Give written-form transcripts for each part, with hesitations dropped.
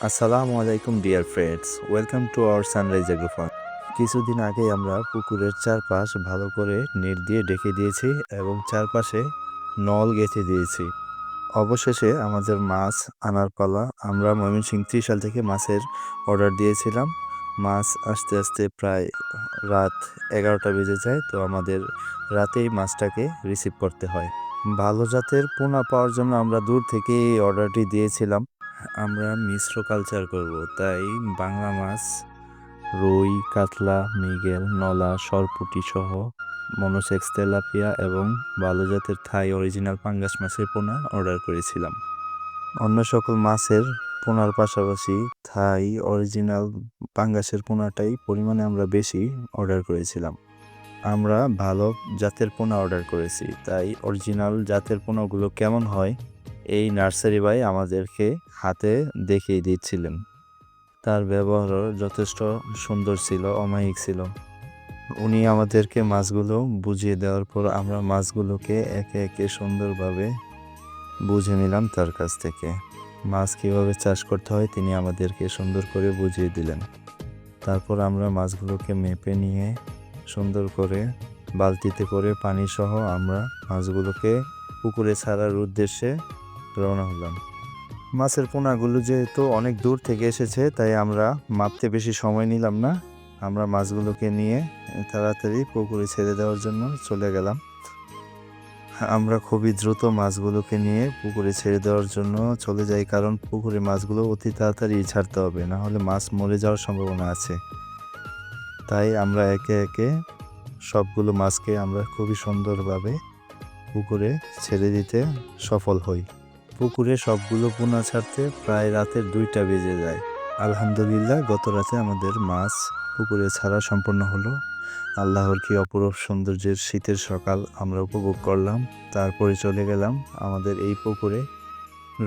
আসসালামু আলাইকুম dear friends, welcome to our sunrise agro farm. কিছুদিন আগে আমরা পুকুরের চারপাশ ভালো করে নেট দিয়ে ঢেকে দিয়েছি এবং চারপাশে নল গেঁথে দিয়েছি। অবশেষে আমাদের মাছ আনার পালা। আমরা ময়মনসিংহ ত্রিশাল থেকে মাছের অর্ডার দিয়েছিলাম। মাছ আস্তে আস্তে প্রায় রাত 11টা বেজে যায়, তো আমাদের রাতেই মাছটাকে রিসিভ করতে হয়। ভালো জাতের পোনা পাওয়ার জন্য আমরা দূর থেকে এই অর্ডারটি দিয়েছিলাম। আমরা মিশ্র কালচার করব, তাই বাংলা মাছ, রুই, কাতলা, মৃগেল, নলা, সরপুঁটি সহ মনোসেক্স তেলাপিয়া এবং ভালো জাতের থাই অরিজিনাল পাঙ্গাস মাছের পোনা অর্ডার করেছিলাম। অন্য সকল মাছের পোনার পাশাপাশি থাই অরিজিনাল পাঙ্গাসের পোনাটাই পরিমাণে আমরা বেশি অর্ডার করেছিলাম। আমরা ভালো জাতের পোনা অর্ডার করেছি, তাই অরিজিনাল জাতের পোনাগুলো কেমন হয় এই নার্সারি ভাই আমাদেরকে হাতে দেখিয়ে দিচ্ছিলেন। তার ব্যবহারও যথেষ্ট সুন্দর ছিল, অমায়িক ছিল। উনি আমাদেরকে মাছগুলো বুঝিয়ে দেওয়ার পর আমরা মাছগুলোকে একে একে সুন্দরভাবে বুঝে নিলাম তার কাছ থেকে। মাছ কীভাবে চাষ করতে হয় তিনি আমাদেরকে সুন্দর করে বুঝিয়ে দিলেন। তারপর আমরা মাছগুলোকে মেপে নিয়ে সুন্দর করে বালতিতে করে পানি সহ আমরা মাছগুলোকে পুকুরে ছাড়ার উদ্দেশ্যে রওনা হলাম। মাছের পোনাগুলো যেহেতু অনেক দূর থেকে এসেছে, তাই আমরা মাপতে বেশি সময় নিলাম না। আমরা মাছগুলোকে নিয়ে তাড়াতাড়ি পুকুরে ছেড়ে দেওয়ার জন্য চলে গেলাম। আমরা খুবই দ্রুত মাছগুলোকে নিয়ে পুকুরে ছেড়ে দেওয়ার জন্য চলে যাই, কারণ পুকুরে মাছগুলো অতি তাড়াতাড়ি ছাড়তে হবে, না হলে মাছ মরে যাওয়ার সম্ভাবনা আছে। তাই আমরা একে একে সবগুলো মাছকে আমরা খুবই সুন্দরভাবে পুকুরে ছেড়ে দিতে সফল হই। পুকুরে সবগুলো পোনা ছাড়তে প্রায় রাতের 2টা বেজে যায়। আলহামদুলিল্লাহ, গত রাতে আমাদের মাছ পুকুরে ছাড়া সম্পন্ন হলো। আল্লাহর কি অপরূপ সৌন্দর্যের শীতের সকাল আমরা উপভোগ করলাম। তারপরে চলে গেলাম আমাদের এই পুকুরে।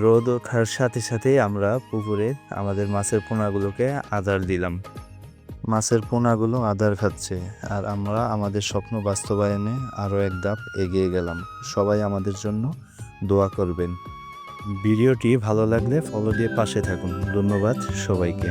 রোদ ওঠার সাথে সাথেই আমরা পুকুরে আমাদের মাছের পোনাগুলোকে আদার দিলাম। মাছের পোনাগুলো আদার খাচ্ছে, আর আমরা আমাদের স্বপ্ন বাস্তবায়নে আরও এক ধাপ এগিয়ে গেলাম। সবাই আমাদের জন্য দোয়া করবেন। ভিডিওটি ভালো লাগলে ফলো দিয়ে পাশে থাকুন। ধন্যবাদ সবাইকে।